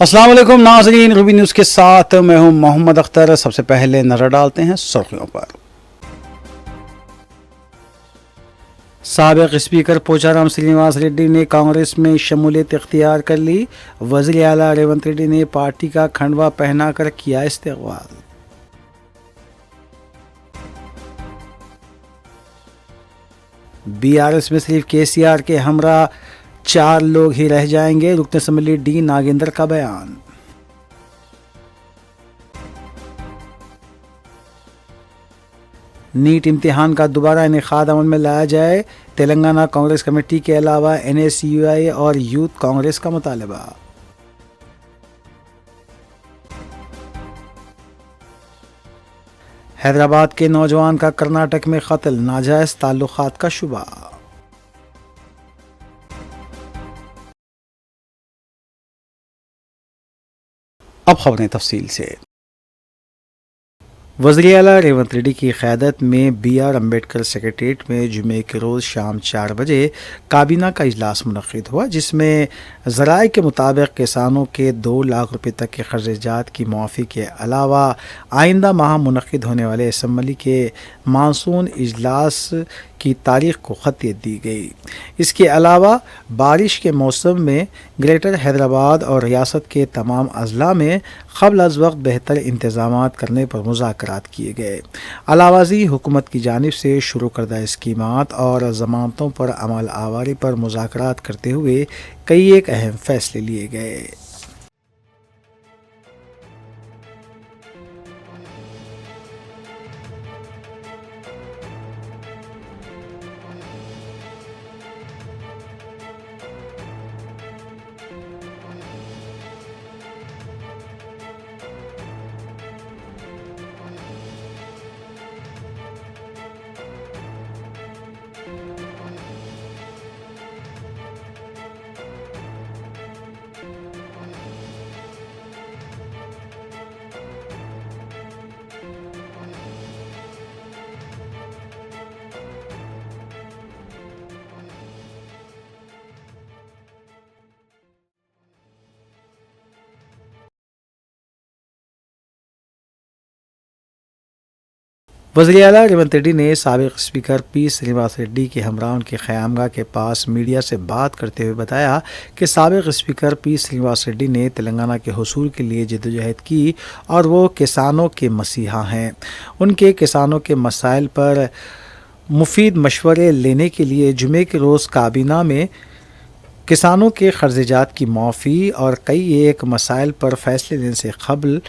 अस्सलाम वालेकुम नाज़रीन, रूबी न्यूज़ के साथ मैं हूं मोहम्मद अख्तर। सबसे पहले नज़र डालते हैं सुर्खियों पर। साबिक़ स्पीकर पोचाराम श्रीनिवास रेड्डी ने कांग्रेस में शमूलियत इख्तियार कर ली। वज़ीर आला रेवंत रेड्डी ने पार्टी का खंडवा पहनाकर किया इस्तकबाल। बीआरएस में सिर्फ केसीआर के हमरा 4 लोग ही रह जाएंगे, रुकन असम्बली डी नागेंद्र का बयान। नीट इम्तिहान का दोबारा इनेकाद अमल में लाया जाए, तेलंगाना कांग्रेस कमेटी के अलावा NSUI और यूथ कांग्रेस का मुतालबा। हैदराबाद के नौजवान का कर्नाटक में कत्ल, नाजायज ताल्लुकात का शुबा। अब खबरें तफसील से। वज़ीर आला रेवंत रेड्डी की क़यादत में BR अम्बेडकर सेक्रेटेरिएट में जुमे के रोज़ शाम 4 बजे काबीना का इजलास मुनक़्क़िद हुआ, जिसमें ज़राए के मुताबिक किसानों के 2 लाख रुपये तक के ख़र्चात की मुआफ़ी के अलावा आइंदा माह मुनक़्क़िद होने वाले असम्बली के मानसून इजलास की तारीख़ को ख़तियत दी गई। इसके अलावा बारिश के मौसम में ग्रेटर हैदराबाद और रियासत के तमाम अज़ला में क़ब्ल अज़ वक्त बेहतर इंतज़ामात करने पर मुज़ाकरात किए गए। अलावाज़ी हुकूमत की जानिब से शुरू करदा स्कीमात और ज़मानतों पर अमल आवारी पर मुज़ाकरात करते हुए कई एक अहम फ़ैसले लिए गए। वज़ीर आला रेवंत रेड्डी ने साबिक़ स्पीकर P श्रीनिवास रेड्डी के हमरा उनके ख़यामगाह के पास मीडिया से बात करते हुए बताया कि साबिक़ स्पीकर P श्रीनिवास रेड्डी ने तेलंगाना के हुसूल के लिए जद्दोजहद की और वो किसानों के मसीहा हैं। उनके किसानों के मसाइल पर मुफीद मशवरे लेने के लिए जुमे के रोज़ काबीना में किसानों के ख़र्चात की मुआफ़ी और कई एक मसाइल पर फ़ैसले लेने से क़ब्ल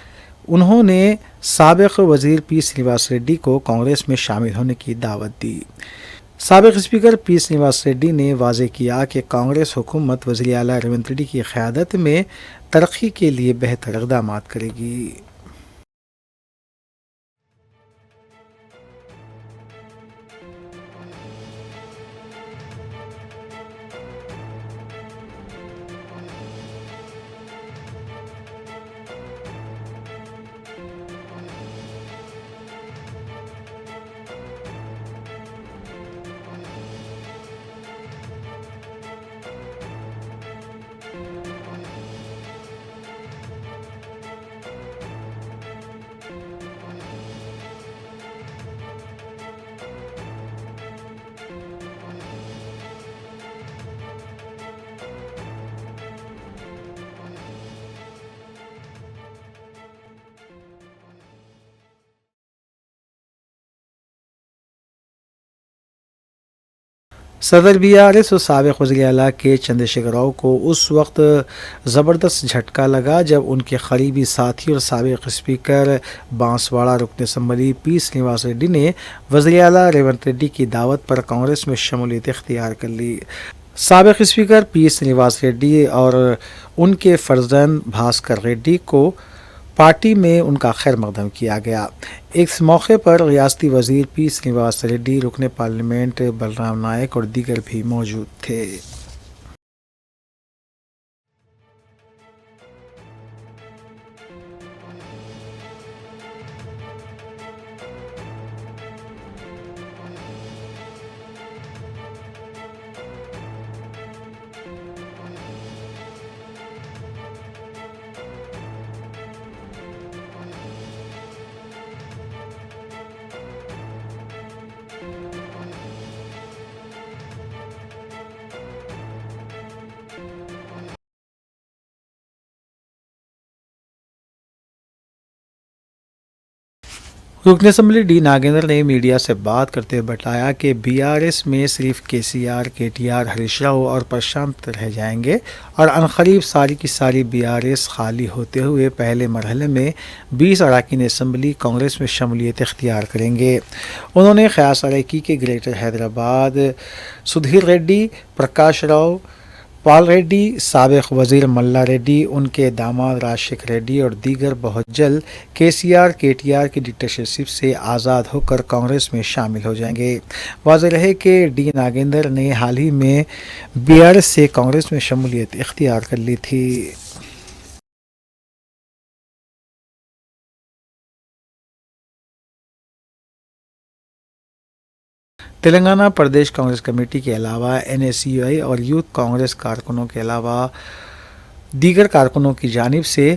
उन्होंने साबिक़ वज़ीर P श्रीनिवास रेड्डी को कांग्रेस में शामिल होने की दावत दी। साबिक़ स्पीकर P श्रीनिवास रेड्डी ने वाज़ेह किया कि कांग्रेस हुकूमत वज़ीर आला रेवंत रेड्डी की क़यादत में तरक्की के लिए बेहतर इक़दामात करेगी। सदर BRS और साबिक़ वज़ीर आला के चंद्रशेखर राव को उस वक्त ज़बरदस्त झटका लगा जब उनके करीबी साथी और साबिक़ स्पीकर बांसवाड़ा रुकन असम्बली P श्रीनिवास रेड्डी ने वज़ीर आला रेवंत रेड्डी की दावत पर कांग्रेस में शमूलियत इख्तियार कर ली। साबिक़ स्पीकर P श्रीनिवास रेड्डी और उनके फ़र्जंद भास्कर रेड्डी को पार्टी में उनका खैर मकदम किया गया। इस मौके पर रियासती वज़ीर P श्रीनिवास रेड्डी, रुकन पार्लियामेंट बलराम नायक और दीगर भी मौजूद थे। रुकन असम्बली डी नागेंद्र ने मीडिया से बात करते हुए बताया कि बीआरएस में सिर्फ केसीआर, केटीआर, हरीश राव और प्रशांत रह जाएंगे और अनकरीब सारी की सारी बीआरएस खाली होते हुए पहले मरहले में 20 अरकान असम्बली कांग्रेस में शमूलियत इख्तियार करेंगे। उन्होंने ख्यास ज़ाहिर की कि ग्रेटर हैदराबाद सुधीर रेड्डी, प्रकाश राव, पाल रेड्डी, साबिक वजीर मल्ला रेड्डी, उनके दामाद राजशेखर रेड्डी और दीगर बहुत जल्द केसीआर, केटीआर की डिक्टेटरशिप से आज़ाद होकर कांग्रेस में शामिल हो जाएंगे। वाज़ेह रहे कि डी नागेंद्र ने हाल ही में बीआरएस से कांग्रेस में शमूलियत इख्तियार कर ली थी। तेलंगाना प्रदेश कांग्रेस कमेटी के अलावा एनएसयूआई और यूथ कांग्रेस कारकुनों के अलावा दीगर कारकुनों की जानिब से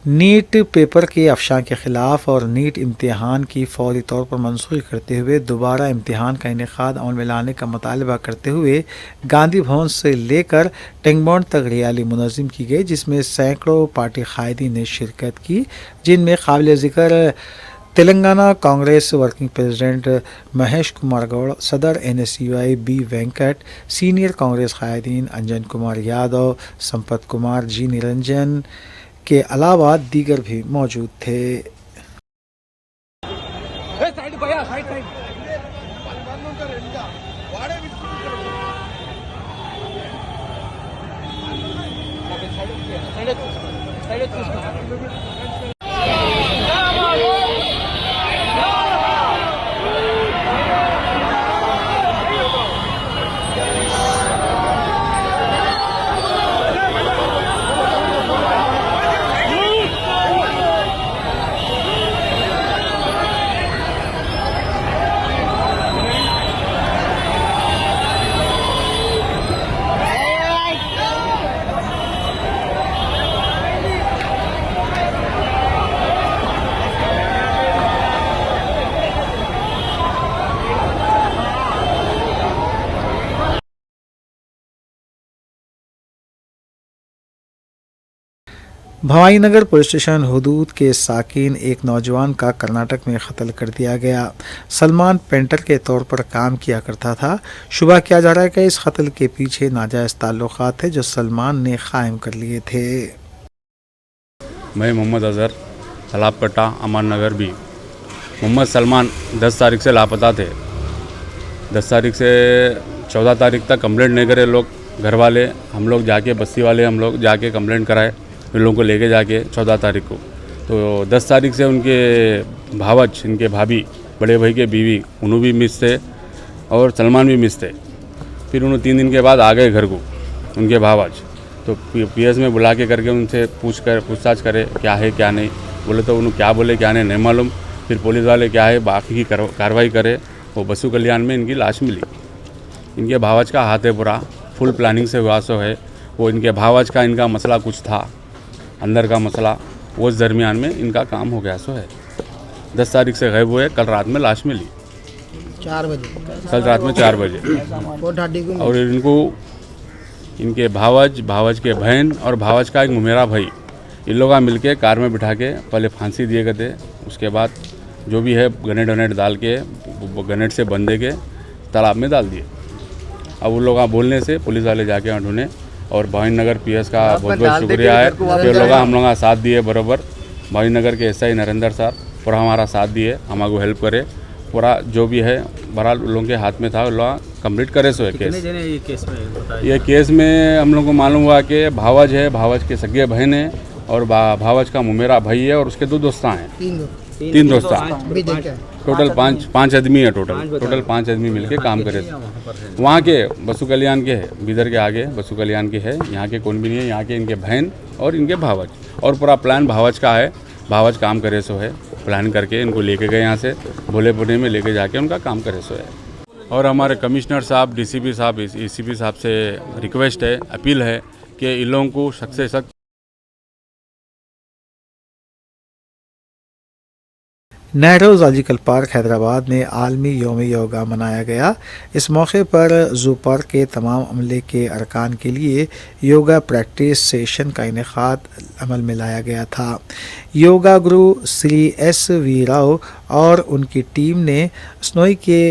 नीट पेपर के अफशा के ख़िलाफ़ और नीट इम्तिहान की फौरी तौर पर मनसूखी करते हुए दोबारा इम्तिहान का इनेकाद अमल में लाने का मुतालबा करते हुए गांधी भवन से लेकर टेंगबॉन्ड तक रैली मुनज़्ज़म की गई, जिसमें सैकड़ों पार्टी कायदीन ने शिरकत की, जिनमें काबिल ज़िक्र तेलंगाना कांग्रेस वर्किंग प्रेसिडेंट महेश कुमार गौड़, सदर NSUI B Venkat, senior Congress कायदीन अंजन कुमार यादव, संपत कुमार, जी निरंजन के अलावा दीगर भी मौजूद थे। भवाईनगर पुलिस स्टेशन हुदूद के साकिन एक नौजवान का कर्नाटक में कत्ल कर दिया गया। सलमान पेंटर के तौर पर काम किया करता था। शुबा किया जा रहा है कि इस कत्ल के पीछे नाजायज़ ताल्लुकात थे जो सलमान ने कायम कर लिए थे। मैं मोहम्मद अज़हर, सलाबकट्टा, अमान नगर भी। मोहम्मद सलमान 10 तारीख से लापता थे। 10 तारीख से 14 तारीख तक कंप्लेंट नहीं करे लोग, घर वाले, हम लोग जाके बस्ती वाले हम लोग जाके कंप्लेंट कराए इन लोगों को लेके जाके 14 तारीख को। तो 10 तारीख से उनके भावच, इनके भाभी, बड़े भाई के बीवी, उन्होंने भी मिस थे और सलमान भी मिस थे। फिर उन्होंने 3 दिन के बाद आ गए घर को उनके भावच। तो पीएस में बुला के करके उनसे पूछताछ करे क्या है क्या नहीं। बोले तो उन्होंने क्या बोले क्या नहीं मालूम। फिर पुलिस वाले क्या है बाकी की कार्रवाई करे। वो बसु कल्याण में इनकी लाश मिली। इनके भावच का हाथ है पूरा, फुल प्लानिंग से हुआ सो है। वो इनके भावच का इनका मसला कुछ था, अंदर का मसला, वो इस दरमियान में इनका काम हो गया सो है। 10 तारीख से गायब हुए, कल रात में लाश मिली 4 बजे, कल रात में 4 बजे। और इनको इनके भावज के बहन और भावज का एक मुमेरा भाई, इन लोग मिल के कार में बिठा के पहले फांसी दिए गए थे। उसके बाद जो भी है गनेट वनेट डाल के गनेट से बंदे के तालाब में डाल दिए। अब उन लोग बोलने से पुलिस वाले जाके ढूंढे और भवानीनगर पीएस का बहुत बहुत शुक्रिया है कि लोग हम लोग का साथ दिए बराबर। भवानीनगर के एसआई नरेंद्र सर पूरा हमारा साथ दिए, हमारे हेल्प करे। पूरा जो भी है बहरहाल उन लोगों के हाथ में था, उन लोग कंप्लीट करे सो है केस। ये केस में हम लोग को मालूम हुआ कि भावज है, भावज के सगे बहन है और भावज का मुमेरा भाई है और उसके 2 दोस्ता हैं, 3 दोस्ता। टोटल 5 आदमी है। टोटल 5 आदमी मिलके काम करे। वहाँ के बसु कल्याण के है, बीदर के आगे बसु कल्याण के है। यहाँ के कौन भी नहीं है, यहाँ के इनके बहन और इनके भावज। और पूरा प्लान भावज का है, भावज काम करे सो है। प्लान करके इनको लेके गए यहाँ से भोले पुणे में लेके जाके उनका काम करे सो है। और हमारे कमिश्नर साहब, डीसीपी साहब, एसीपी साहब से रिक्वेस्ट है, अपील है कि इन लोगों को सख्त से सख्त नेहरू जूलॉजिकल पार्क हैदराबाद में आलमी योम योगा मनाया गया। इस मौके पर जू पार्क के तमाम अमले के अरकान के लिए योगा प्रैक्टिस सेशन का इनेकाद अमल में लाया गया था। योगा गुरु श्री S.V. राव और उनकी टीम ने स्नोई के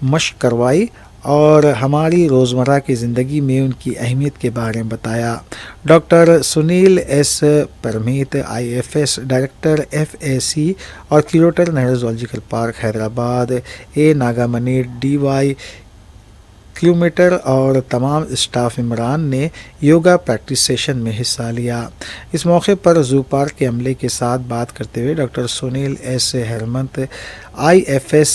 मशक करवाई और हमारी रोज़मर्रा की ज़िंदगी में उनकी अहमियत के बारे में बताया। Doctor Sunil S. Parmeet IFS director FAC और curator Nehru zoological park Hyderabad A. Nagamani DY kilometre और तमाम स्टाफ इमरान ने योगा प्रैक्टिस सेशन में हिस्सा लिया। इस मौके पर जू पार्क के अमले के साथ बात करते हुए doctor Sunil S. हेरमंत IFS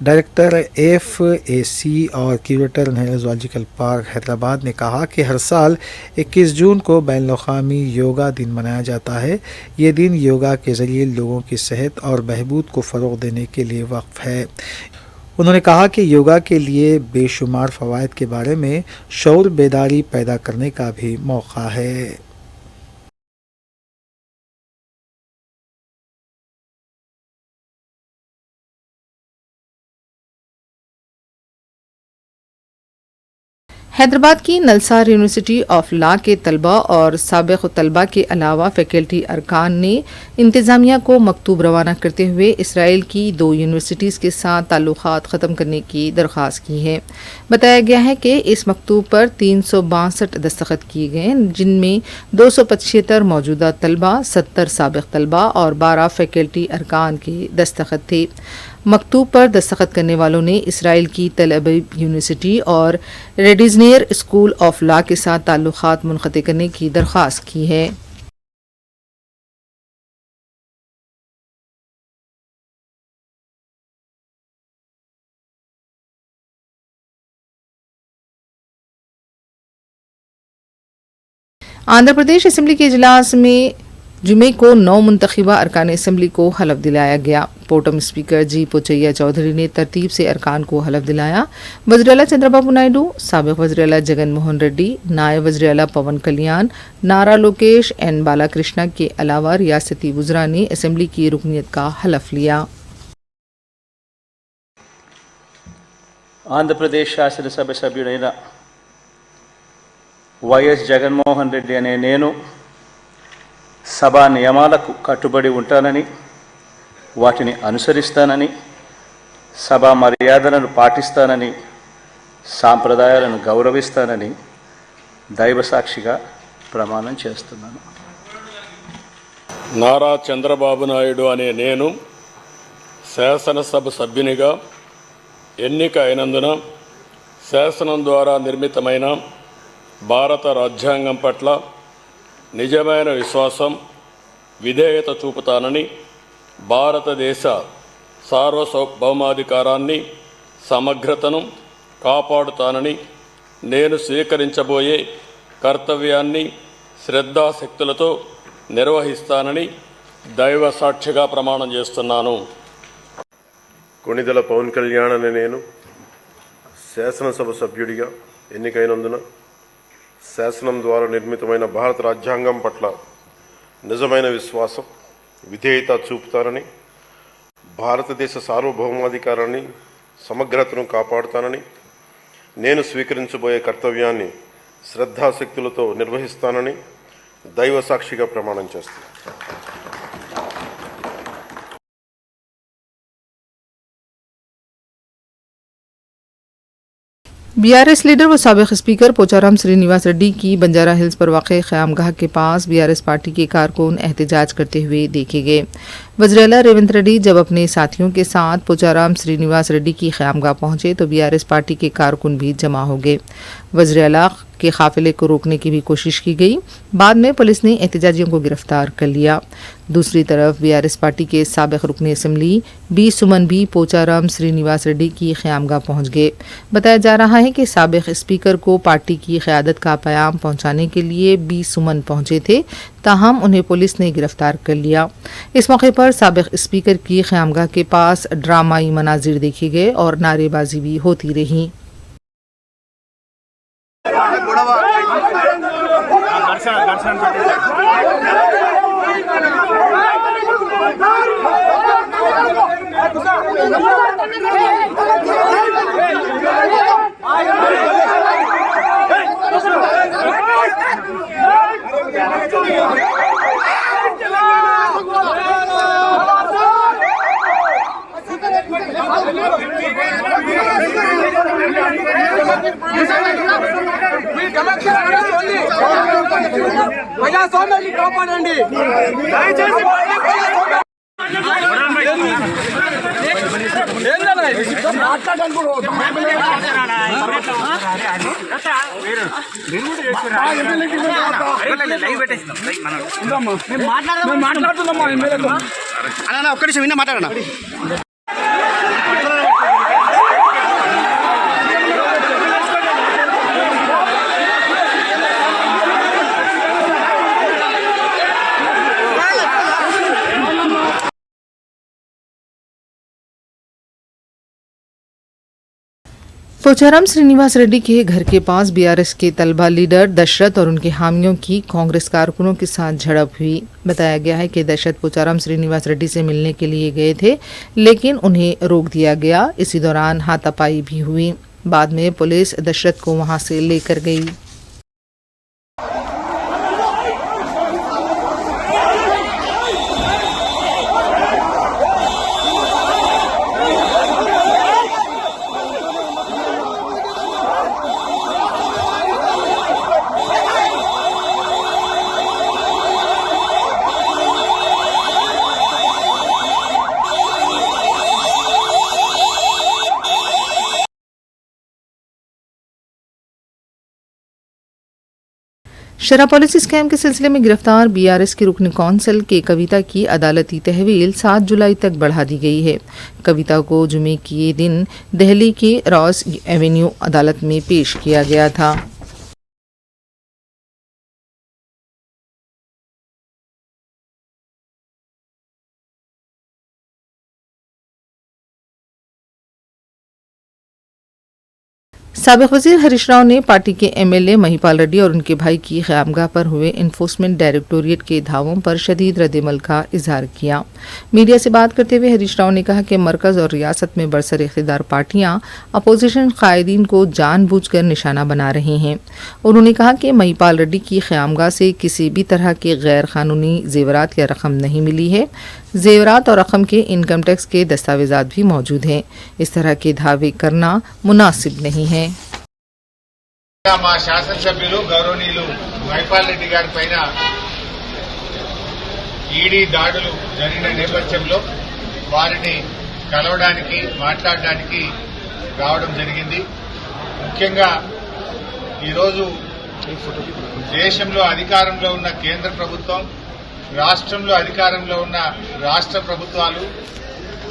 director FAC और curator Nehru zoological park Hyderabad ने कहा कि हर साल 21 जून को बैनुल-अक़वामी योगा दिन मनाया जाता है। ये दिन योगा के ज़रिए लोगों की सेहत और बहबूद को फ़रोग़ देने के लिए वक्फ़ है। उन्होंने कहा कि योगा के लिए बेशुमार फ़वाइद के बारे में शऊर बेदारी पैदा करने का भी मौका है। हैदराबाद की नलसार यूनिवर्सिटी ऑफ लॉ के तलबा और साबिक़ तलबा के अलावा फैकल्टी अरकान ने इंतज़ामिया को मकतूब रवाना करते हुए इसराइल की 2 यूनिवर्सिटीज़ के साथ ताल्लुक़ात ख़त्म करने की दरख्वास्त की है। बताया गया है कि इस मकतूब पर 362 दस्तखत किए गए, जिनमें 275 मौजूदा तलबा, 70 साबिक़ तलबा और 12 फैकल्टी अरकान के दस्तखत थे। मकतूब पर दस्तखत करने वालों ने इसराइल की तेल अवीव यूनिवर्सिटी और रेडिजनियर स्कूल ऑफ लॉ के साथ ताल्लुक़ात मुनक़ते करने की दरख्वास्त की है। आंध्र प्रदेश असम्बली के इजलास में जुमे को 9 मुंतखबा अरकान असम्बली को हलफ दिलाया गया। पोटम स्पीकर जी पोचैया चौधरी ने तरतीब से अरकान को हलफ दिलाया। वज़ीर-ए-आला चंद्रबाबू नायडू, साबिक़ वज़ीर-ए-आला जगन मोहन रेड्डी, नायब वज़ीर-ए-आला पवन कल्याण, नारा लोकेश N. बालाकृष्णा के अलावा रियासती वज़रा ने असम्बली की रुकनीत का हलफ लिया। ఆంధ్రప్రదేశ్ శాసనసభ సభ్యుడైన వైఎస్ జగన్మోహన్ రెడ్డి అనే నేను సభా నియమాలకు కట్టుబడి ఉంటానని, వాటిని అనుసరిస్తానని, సభా మర్యాదలను పాటిస్తానని, సాంప్రదాయాలను గౌరవిస్తానని దైవసాక్షిగా ప్రమాణం చేస్తున్నాను. నారా చంద్రబాబు నాయుడు అనే నేను శాసనసభ సభ్యునిగా ఎన్నిక అయినందున శాసనం ద్వారా నిర్మితమైన భారత రాజ్యాంగం పట్ల నిజమైన విశ్వాసం, విధేయత చూపుతానని, భారతదేశ సార్వభౌమాధికారాన్ని, సమగ్రతను కాపాడుతానని, నేను స్వీకరించబోయే కర్తవ్యాన్ని శ్రద్ధాశక్తులతో నిర్వహిస్తానని దైవ సాక్షిగా ప్రమాణం చేస్తున్నాను. కొణిదెల పవన్ కళ్యాణ్ అనే నేను శాసనసభ సభ్యుడిగా ఎన్నికైనందున శాసనం ద్వారా నిర్మితమైన భారత రాజ్యాంగం పట్ల నిజమైన విశ్వాసం, విధేయత చూపుతానని, భారతదేశ సార్వభౌమాధికారాన్ని, సమగ్రతను కాపాడుతానని, నేను స్వీకరించబోయే కర్తవ్యాన్ని శ్రద్ధాశక్తులతో నిర్వహిస్తానని దైవ సాక్షిగా ప్రమాణం చేస్తాను. BRS लीडर व साबिक़ स्पीकर पोचाराम श्रीनिवास रेड्डी की बंजारा हिल्स पर वाक़ क़यामगाह के पास BRS पार्टी के कारकुन एहतजाज करते हुए देखे गए। वज़ीर-ए-आला रेवंत रेड्डी जब अपने साथियों के साथ पोचाराम श्रीनिवास रेड्डी की क़यामगाह पहुंचे तो BRS पार्टी के कारकुन भी जमा हो गए। वज़ीर-ए-आला के काफ़िले को रोकने की भी कोशिश की गई। बाद में पुलिस ने एहतजाजियों को गिरफ्तार कर लिया। दूसरी तरफ BRS पार्टी के साबिक़ रुकन असम्बली B. सुमन भी पोचाराम श्रीनिवास रेड्डी की क़यामगाह पहुँच गए। बताया जा रहा है कि साबिक़ स्पीकर को पार्टी की क़यादत का पैगाम पहुँचाने के लिए B. सुमन पहुँचे थे, ताहम उन्हें पुलिस ने गिरफ्तार कर लिया। इस मौके पर साबिक़ स्पीकर की क़यामगाह के पास ड्रामाई मनाजिर देखे गए और नारेबाजी भी होती रही। दर्शन ప్రజాస్వామ్యాన్ని కాపాడండి. మాట్లాడుతున్నామా అన్న ఒక్క నిమిషం విన్నా మాట్లాడనా. पोचाराम श्रीनिवास रेड्डी के घर के पास बीआरएस के तलबा लीडर दशरथ और उनके हामियों की कांग्रेस कारकुनों के साथ झड़प हुई। बताया गया है कि दशरथ पोचाराम श्रीनिवास रेड्डी से मिलने के लिए गए थे, लेकिन उन्हें रोक दिया गया। इसी दौरान हाथापाई भी हुई। बाद में पुलिस दशरथ को वहां से लेकर गई। शराब पॉलिसी स्कैम के सिलसिले में गिरफ्तार बीआरएस की रुकन कौंसिल के कविता की अदालती तहवील 7 जुलाई तक बढ़ा दी गई है। कविता को जुमे के दिन दिल्ली के रॉस एवेन्यू अदालत में पेश किया गया था। साबिक वजीर हरीश राव ने पार्टी के एमएलए महिपाल रेड्डी और उनके भाई की क़यामगाह पर हुए इन्फोर्समेंट डायरेक्टोरेट के धावों पर शदीद रद्दमल का इजहार किया। मीडिया से बात करते हुए हरीश राव ने कहा कि मरकज और रियासत में बरसर इख्तिदार पार्टियां अपोजिशन कायदीन को जानबूझकर निशाना बना रही हैं। उन्होंने कहा कि महिपाल रेड्डी की क़यामगाह से किसी भी तरह के गैर कानूनी जेवरात या रकम नहीं मिली है। जेवरात और रकम के इनकम टैक्स के दस्तावेजात भी मौजूद हैं। इस तरह के दावे करना मुनासिब नहीं है। మా శాసనసభ్యులు గౌరవనీయులు మైపాల్ రెడ్డి గారి పైన ఈడీ దాడులు జరిగిన నేపథ్యంలో వారిని కలవడానికి మాట్లాడడానికి రావడం జరిగింది. ముఖ్యంగా ఈరోజు దేశంలో అధికారంలో ఉన్న కేంద్ర ప్రభుత్వం, రాష్ట్రంలో అధికారంలో ఉన్న రాష్ట్ర ప్రభుత్వాలు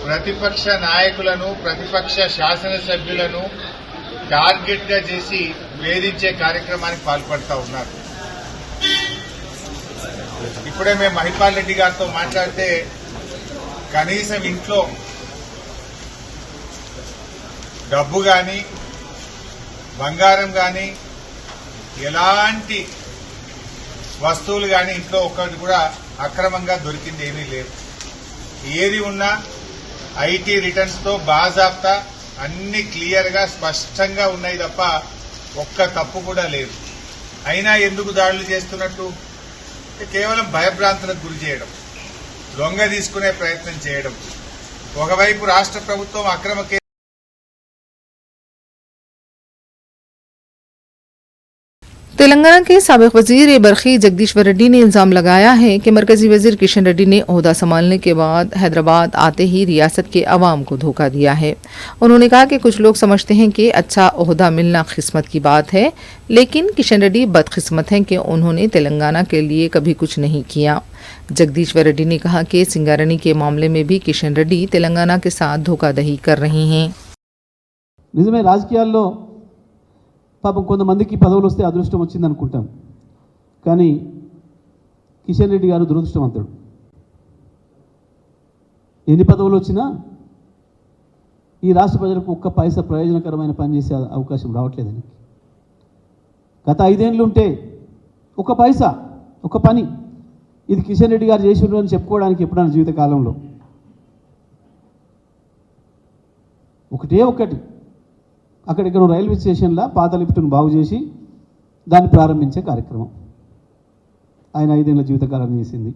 ప్రతిపక్ష నాయకులను, ప్రతిపక్ష శాసనసభ్యులను టార్గెట్ గా చేసి వేధించే కార్యక్రమానికి పాల్పడతా ఉన్నారు. ఇప్పుడే మేము మహిపాల్ రెడ్డి గారితో మాట్లాడితే కనీసం ఇంట్లో డబ్బు గాని, బంగారం గాని, ఎలాంటి వస్తువులు గాని ఇంట్లో ఒక్కటి కూడా అక్రమంగా దొరికింది ఏమీ లేదు. ఏది ఉన్నా ఐటీ రిటర్న్స్ తో బాజాప్తా అన్ని క్లియర్ గా స్పష్టంగా ఉన్నాయి తప్ప ఒక్క తప్పు కూడా లేదు. అయినా ఎందుకు దాడులు చేస్తున్నట్టు? కేవలం భయభ్రాంతులకు గురి చేయడం, లొంగ తీసుకునే ప్రయత్నం చేయడం. ఒకవైపు రాష్ట్ర ప్రభుత్వం అక్రమ तेलंगाना के साबिक वजीर बरखी जगदीश्वर रेड्डी ने इल्जाम लगाया है कि मरकजी वजीर किशन रेड्डी ने ओहदा संभालने के बाद हैदराबाद आते ही रियासत के अवाम को धोखा दिया है। उन्होंने कहा कि कुछ लोग समझते हैं कि अच्छा ओहदा मिलना किस्मत की बात है, लेकिन किशन रेड्डी बदकिस्मत हैं कि उन्होंने तेलंगाना के लिए कभी कुछ नहीं किया। जगदीश्वर रेड्डी ने कहा कि सिंगारनी के मामले में भी किशन रेड्डी तेलंगाना के साथ धोखाधड़ी कर रहे हैं। నిజమే రాజకీయాల్లో పాపం కొంతమందికి పదవులు వస్తే అదృష్టం వచ్చింది అనుకుంటాం, కానీ కిషన్ రెడ్డి గారు దురదృష్టవంతుడు. ఎన్ని పదవులు వచ్చినా ఈ రాష్ట్ర ప్రజలకు ఒక్క పైసా ప్రయోజనకరమైన పని చేసే అవకాశం రావట్లేదని. గత 5 ఏళ్ళు ఉంటే ఒక పైసా, ఒక పని ఇది కిషన్ రెడ్డి గారు చేసి ఉన్నారని చెప్పుకోవడానికి ఎప్పుడైనా జీవితకాలంలో ఒకటే ఒకటి అక్కడిక్కడ రైల్వే స్టేషన్లో పాత లిఫ్ట్ను బాగు చేసి దాన్ని ప్రారంభించే కార్యక్రమం ఆయన 5 ఏళ్ల జీవితకాలం చేసింది.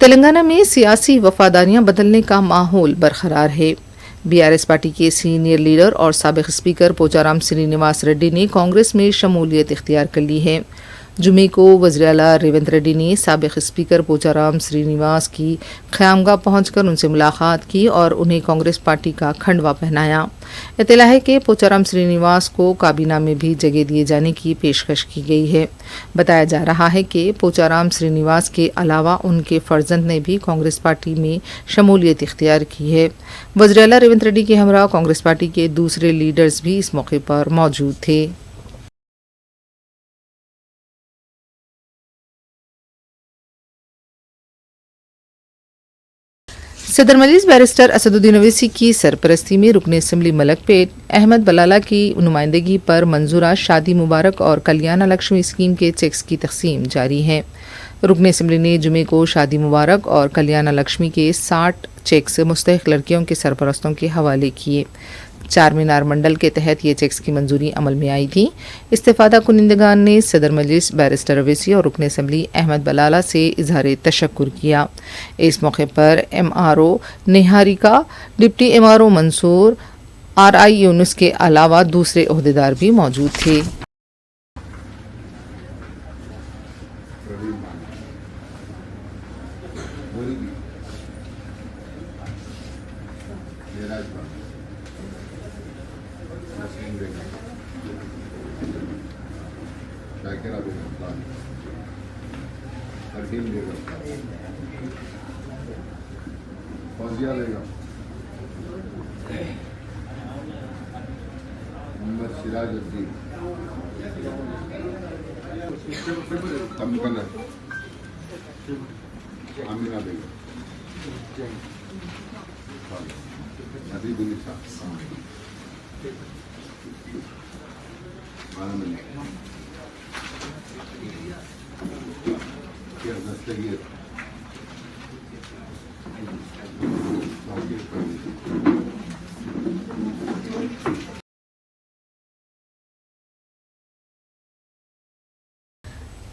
तेलंगाना में सियासी वफादारियां बदलने का माहौल बरकरार है। बीआरएस पार्टी के सीनियर लीडर और साबिक स्पीकर पोचाराम श्रीनिवास रेड्डी ने कांग्रेस में शमूलियत इख्तियार कर ली है। जुमे को वज़ीर आला रेवंत रेड्डी ने साबिक स्पीकर पोचाराम श्रीनिवास की ख़यामगाह पहुंचकर उनसे मुलाकात की और उन्हें कांग्रेस पार्टी का खंडवा पहनाया। इत्तला है कि पोचाराम श्रीनिवास को काबीना में भी जगह दिए जाने की पेशकश की गई है। बताया जा रहा है कि पोचाराम श्रीनिवास के अलावा उनके फर्जंद ने भी कांग्रेस पार्टी में शमूलियत इख्तियार की है। वज़ीर आला रेवंत रेड्डी के हमरा कांग्रेस पार्टी के दूसरे लीडर्स भी इस मौके पर मौजूद थे। सदर मजलिस बैरिस्टर असदुद्दीन ओवैसी की सरपरस्ती में रुकन असम्बली मलकपेट अहमद बलाला की नुमाइंदगी पर मंजूरा शादी मुबारक और कल्याण लक्ष्मी स्कीम के चेक्स की तकसीम जारी है। रुकन असम्बली ने जुमे को शादी मुबारक और कल्याण लक्ष्मी के 60 चेक्स मुस्तहिक लड़कियों के सरपरस्तों के हवाले किए। 4 मीनार मंडल के तहत ये चेक्स की मंजूरी अमल में आई थी। इस्तेफादा कुनिंदगान ने सदर मजलिस बैरिस्टर ओवैसी और रुकन असम्बली अहमद बलाला से इजहार तशक्कुर किया। इस मौके पर MRO Niharika, deputy MRO Mansoor, RI Yunus के अलावा दूसरे ओहदेदार भी मौजूद थे।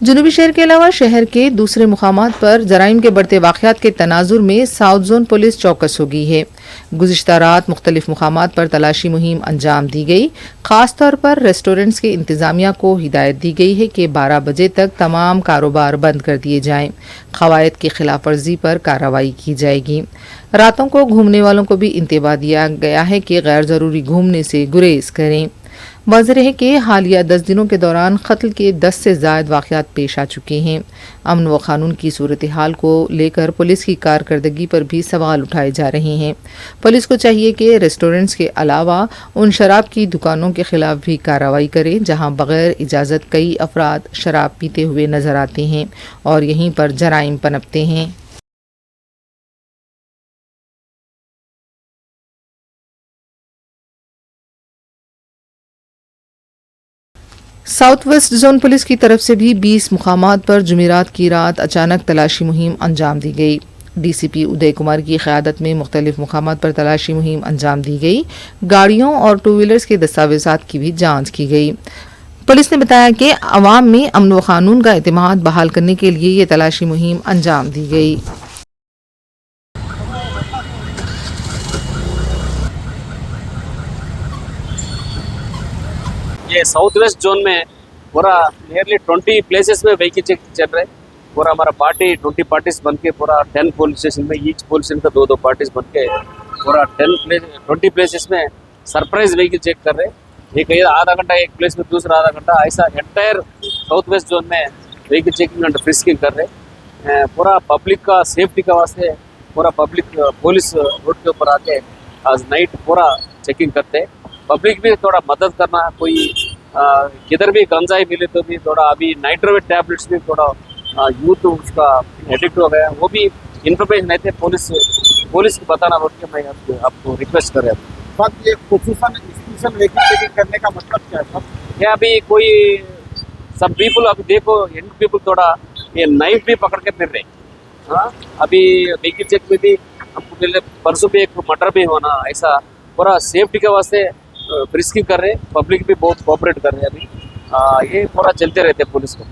जुनूबी शहर के अलावा शहर के दूसरे मुकामात पर जराइम के बढ़ते वाक़यात के तनाजुर में साउथ जोन पुलिस चौकस हो गई है। गुज़िश्ता रात मुख्तलिफ मुकामात पर तलाशी मुहिम अंजाम दी गई। ख़ास तौर पर रेस्टोरेंट्स के इंतज़ामिया को हिदायत दी गई है कि 12 बजे तक तमाम कारोबार बंद कर दिए जाएँ। क़वायद की खिलाफ वर्जी पर कार्रवाई की जाएगी। रातों को घूमने वालों को भी इंतबाह दिया गया है कि गैर ज़रूरी घूमने से गुरेज करें। वाज़ेह है कि हालिया 10 दिनों के दौरान कत्ल के 10 से ज़ायद वाक़यात पेश आ चुके हैं। अमन व क़ानून की सूरत हाल को लेकर पुलिस की कारकर्दगी पर भी सवाल उठाए जा रहे हैं। पुलिस को चाहिए कि रेस्टोरेंट्स के अलावा उन शराब की दुकानों के खिलाफ भी कार्रवाई करे जहां बग़ैर इजाज़त कई अफराद शराब पीते हुए नज़र आते हैं और यहीं पर जराइम पनपते हैं। साउथ वेस्ट जोन पुलिस की तरफ से भी 20 मुकामात पर जुमेरात की रात अचानक तलाशी मुहिम अंजाम दी गई। DCP उदय कुमार की क़यादत में मुख्तलिफ मुकामात पर तलाशी मुहिम अंजाम दी गई। गाड़ियों और 2 व्हीलर्स के दस्तावेज़ात की भी जांच की गई। पुलिस ने बताया कि अवाम में अमन व क़ानून का एतमाद बहाल करने के लिए ये तलाशी मुहिम अंजाम दी गई। ये साउथ वेस्ट जोन में पूरा नियरली 20 प्लेसेस में व्हीकल चेक चल रहा है। पूरा हमारा पार्टी 20 पार्टीज बन के पूरा 10 पुलिस स्टेशन में ईच पुलिस स्टेशन का 2-2 पार्टीज बन के पूरा 20 प्लेसेस में सरप्राइज व्हीकल चेक कर रहे हैं। एक आधा घंटा एक प्लेस में, दूसरा आधा घंटा, ऐसा एंटायर साउथ वेस्ट जोन में व्हीकल चेकिंग एंड फ्रिस्किंग कर रहे हैं। पूरा पब्लिक का सेफ्टी का वास्ते पूरा पब्लिक पुलिस रोड के ऊपर आके आज नाइट पूरा चेकिंग करते हैं। पब्लिक भी थोड़ा मदद करना, कोई किधर भी गंजाई मिले तो भी थोड़ा, अभी नाइट्रोवेट टैबलेट्स भी थोड़ा यूथ उसका एडिक्ट हो गया, वो भी इन्फॉर्मेशन नहीं थे पुलिस को बताना बोल के मैं आपको रिक्वेस्ट कर रहा हूँ। ये इंस्टीट्यूशन व्हीकल चेकिंग करने का मतलब क्या है? क्या अभी कोई सब पीपल, अभी देखो यंग पीपल थोड़ा ये नाइफ भी पकड़ के फिर रहे, हाँ, अभी व्हीकल चेक में भी हमको पहले परसों भी एक मर्डर भी होना, ऐसा पूरा सेफ्टी के वास्ते फ्रिस्किंग कर रहे, पब्लिक भी बहुत कोऑपरेट कर रहे हैं अभी। ये पूरा चलते रहते पुलिस को।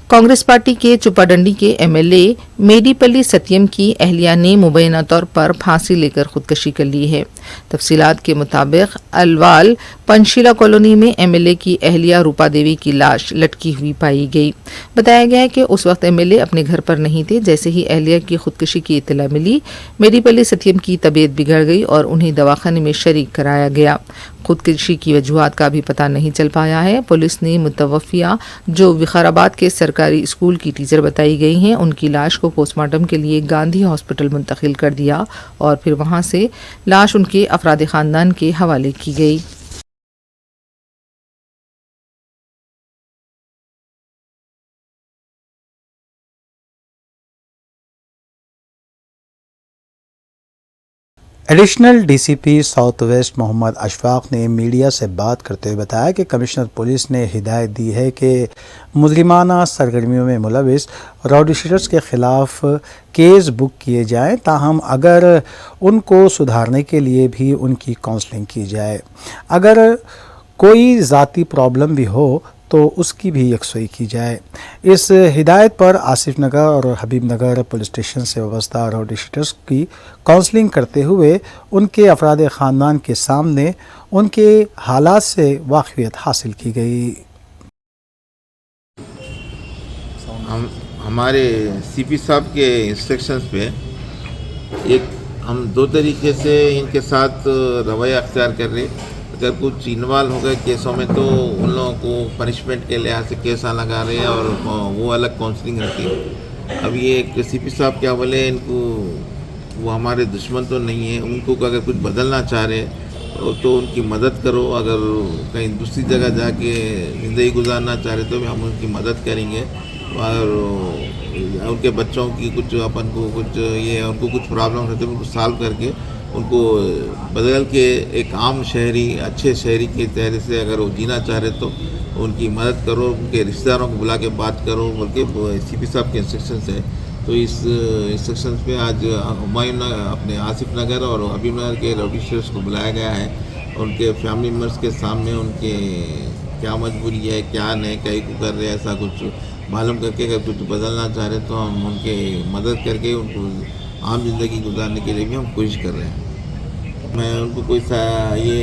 कांग्रेस पार्टी के चुपाडंडी के एमएलए मेडीपल्ली सत्यम की अहलिया ने मुबैना तौर पर फांसी लेकर खुदकशी कर ली है। तफसीलात के मुताबिक अलवाल पंशीला कॉलोनी में एमएलए की अहलिया रूपा देवी की लाश लटकी हुई पाई गई। बताया गया है कि उस वक्त एमएलए अपने घर पर नहीं थे। जैसे ही अहलिया की खुदकशी की इत्तला मिली, मेडीपल्ली सत्यम की तबीयत बिगड़ गई और उन्हें दवाखाने में शरीक कराया गया। खुदकशी की वजूहात का भी पता नहीं चल पाया है। पुलिस ने मुतवफ़िया, जो विकाराबाद के सरकारी स्कूल की टीचर बताई गई हैं, उनकी लाश को पोस्टमार्टम के लिए गांधी हॉस्पिटल मुंतकिल कर दिया और फिर वहां से लाश उनके अफराद खानदान के हवाले की गई। Additional DCP south west Mohammed Ashfaq ने मीडिया से बात करते हुए बताया कि कमिश्नर पुलिस ने हिदायत दी है कि मुजरिमाना सरगर्मियों में मुलविस राउडीशीटर्स के ख़िलाफ़ केस बुक किए जाएं, ताहम अगर उनको सुधारने के लिए भी उनकी काउंसलिंग की जाए। अगर कोई ज़ाती प्रॉब्लम भी हो तो उसकी भी यकसुई की जाए। इस हिदायत पर आसिफ नगर और हबीब नगर पुलिस स्टेशन से वाबस्ता राउडीशीटर्स की काउंसलिंग करते हुए उनके अफराद ख़ानदान के सामने उनके हालात से वाक़ियत हासिल की गई। हमारे सीपी साहब के इंस्ट्रक्शंस पे हम दो तरीके से इनके साथ रवैया अख्तियार कर रहे। अगर कुछ इन्वॉल्व हो गए केसों में तो उन लोगों को पनिशमेंट के लिहाज से केसा लगा रहे हैं और वो अलग काउंसलिंग रहती है। अब ये एक सीपी साहब क्या बोले, इनको वो हमारे दुश्मन तो नहीं है, उनको अगर कुछ बदलना चाह रहे तो उनकी मदद करो। अगर कहीं दूसरी जगह जाके ज़िंदगी गुजारना चाह रहे तो भी हम उनकी मदद करेंगे। और उनके बच्चों की कुछ अपन को कुछ ये उनको कुछ प्रॉब्लम रहते हैं, उनको सॉल्व करके उनको बदल के एक आम शहरी, अच्छे शहरी के तहरीर से अगर वो जीना चाह रहे तो उनकी मदद करो, उनके रिश्तेदारों को बुला के बात करो बोल के सीपी साहब के इंस्ट्रक्शंस है। तो इस इंस्ट्रक्शंस पे आज हुमायूं अपने आसिफ नगर और हबीब नगर के राउडीशीटर्स को बुलाया गया है। उनके फैमिली मेम्बर्स के सामने उनके क्या मजबूरी है, क्या नहीं, कहीं को कर रहे हैं, ऐसा कुछ मालूम करके अगर कुछ बदलना चाह रहे तो हम उनके मदद करके उनको आम ज़िंदगी गुजारने के लिए भी हम कोशिश कर रहे हैं। मैं उनको कोई सा ये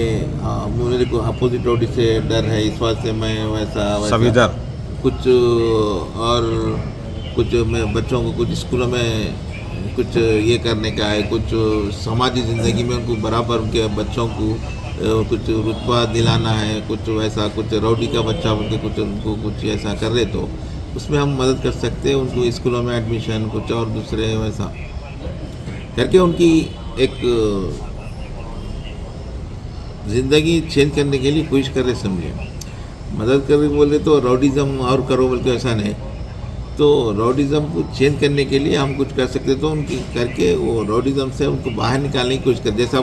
मेरे को अपोजिट रोटी से डर है, इस बात से मैं वैसा कुछ और कुछ मैं बच्चों को कुछ स्कूलों में कुछ ये करने का है, कुछ समाजी ज़िंदगी में उनको बराबर उनके बच्चों को कुछ रुतबा दिलाना है, कुछ वैसा कुछ रौडी का बच्चा बोल के कुछ उनको कुछ ऐसा कर रहे तो उसमें हम मदद कर सकते हैं। उनको स्कूलों में एडमिशन कुछ और दूसरे वैसा करके उनकी एक ज़िंदगी चेंज करने के लिए कोशिश कर रहे, समझे। मदद कर रहे बोल रहे तो राउडिज़म और करो बोल के ऐसा नहीं, तो राउडिज़म को चेंज करने के लिए हम कुछ कर सकते तो उनकी करके वो राउडिज़म से उनको बाहर निकालने की कोशिश कर। जैसा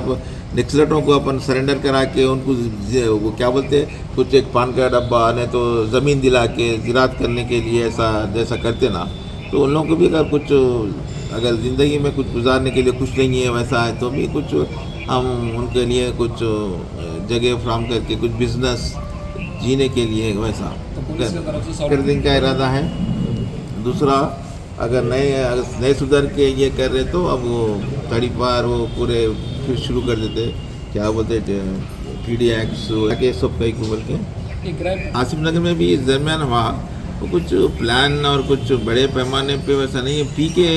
नक्सलेटों को अपन सरेंडर करा के उनको वो क्या बोलते हैं, कुछ एक पान का डब्बा नहीं तो ज़मीन दिला के ज़राअत करने के लिए ऐसा जैसा करते ना, तो उन लोगों को भी अगर कुछ अगर ज़िंदगी में कुछ गुजारने के लिए कुछ नहीं है वैसा है तो भी कुछ हम उनके लिए कुछ जगह फ्राहम करके कुछ बिजनेस जीने के लिए वैसा कर देने का इरादा है। दूसरा अगर नए सुधर के ये कर रहे तो अब वो तड़ी पार वो पूरे फिर शुरू कर देते, क्या बोलते PDX के सब कई को बोल के। आसिफ नगर में भी इस दरमियान हुआ वो कुछ प्लान और कुछ बड़े पैमाने पे वैसा नहीं है। पी के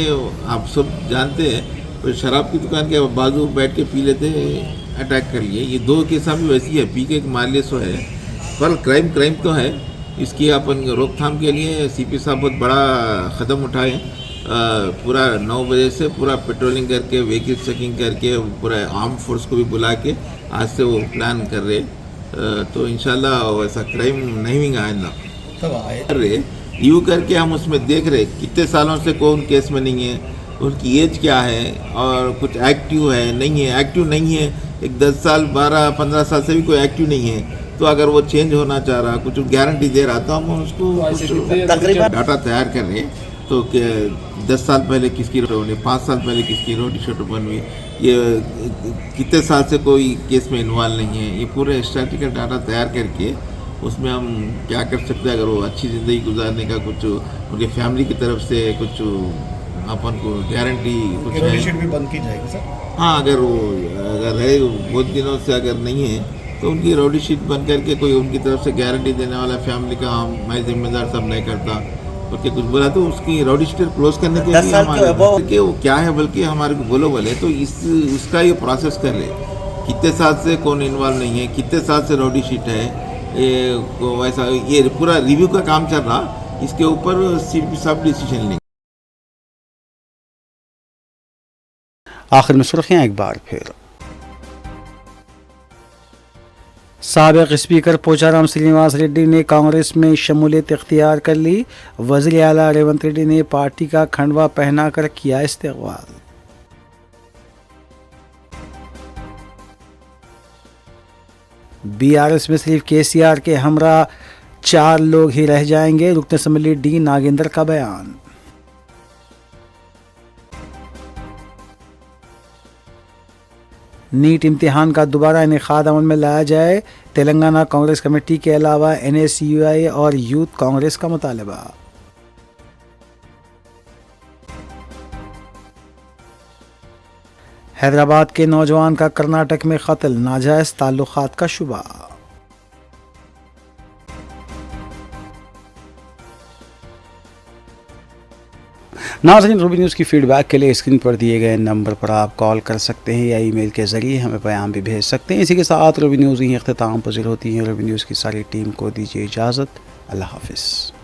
आप सब जानते हैं तो शराब की दुकान के बाजू बैठ के पी लेते, अटैक कर लिए। ये दो केसा भी वैसी है, पी के मारले सो है, पर क्राइम तो है। इसकी अपन रोकथाम के लिए सीपी साहब बहुत बड़ा क़दम उठाए। पूरा 9 बजे से पूरा पेट्रोलिंग करके व्हीकल चेकिंग करके पूरा आर्म फोर्स को भी बुला के आज से वो प्लान कर रहे, तो इंशाल्लाह वैसा क्राइम नहीं आएगा। कर रहे यूँ करके हम उसमें देख रहे कितने सालों से कौन केस में नहीं है, उनकी एज क्या है और कुछ एक्टिव है नहीं है। एक्टिव नहीं है, एक 10 साल 12-15 साल से भी कोई एक्टिव नहीं है तो अगर वो चेंज होना चाह रहा, कुछ गारंटी दे रहा, तो हम उसको डाटा तैयार कर रहे हैं। तो 10 साल पहले किसकी रोड बनी, 5 साल पहले किसकी रोड शोट बनी, ये कितने साल से कोई केस में इन्वॉल्व नहीं है, ये पूरे स्टैटिस्टिकल डाटा तैयार करके उसमें हम क्या कर सकते हैं। अगर वो अच्छी ज़िंदगी गुजारने का कुछ उनके फैमिली की तरफ से कुछ अपन को गारंटी कुछ है, भी बंद की जाएगी सर। हाँ, अगर है बहुत दिनों से अगर नहीं है तो उनकी रोडी शीट बन करके कोई उनकी तरफ से गारंटी देने वाला फैमिली का मैं जिम्मेदार सब नहीं करता, बल्कि कुछ बोला तो उसकी रोडी शीट क्लोज करने के लिए हमारे कि वो क्या है, बल्कि हमारे को बोले तो इसका ये प्रोसेस कर रहे, कितने साल से कौन इन्वॉल्व नहीं है, कितने साल से रोडी शीट है, वैसा ये पूरा रिव्यू का काम चल रहा, इसके ऊपर सीपी साहब डिसीजन लेंगे। आखिर में सुर्खियां एक बार फिर। साबिक स्पीकर पोचाराम श्रीनिवास रेड्डी ने कांग्रेस में शमूलियत इख्तियार कर ली। वज़ीर आला रेवंत रेड्डी ने पार्टी का खंडवा पहनाकर किया इस्तेक़बाल। बीआरएस में सिर्फ केसीआर के हमरा 4 लोग ही रह जाएंगे, रुकन असम्बली डी नागेंद्र का बयान। नीट इम्तिहान का दोबारा इनेकाद अमल में लाया जाए, तेलंगाना कांग्रेस कमेटी के अलावा NSUI और यूथ कांग्रेस का मुतालबा। हैदराबाद के नौजवान का कर्नाटक में कत्ल, नाजायज ताल्लुकात का शुबा। नाज़रीन, रूबी न्यूज़ की फीडबैक के लिए स्क्रीन पर दिए गए नंबर पर आप कॉल कर सकते हैं या ईमेल के ज़रिए हमें पैगाम भी भेज सकते हैं। इसी के साथ रूबी न्यूज़ ही अख्तिताम पज़ीर होती है। रूबी न्यूज़ की सारी टीम को दीजिए इजाज़त। अल्लाह हाफ़िज़।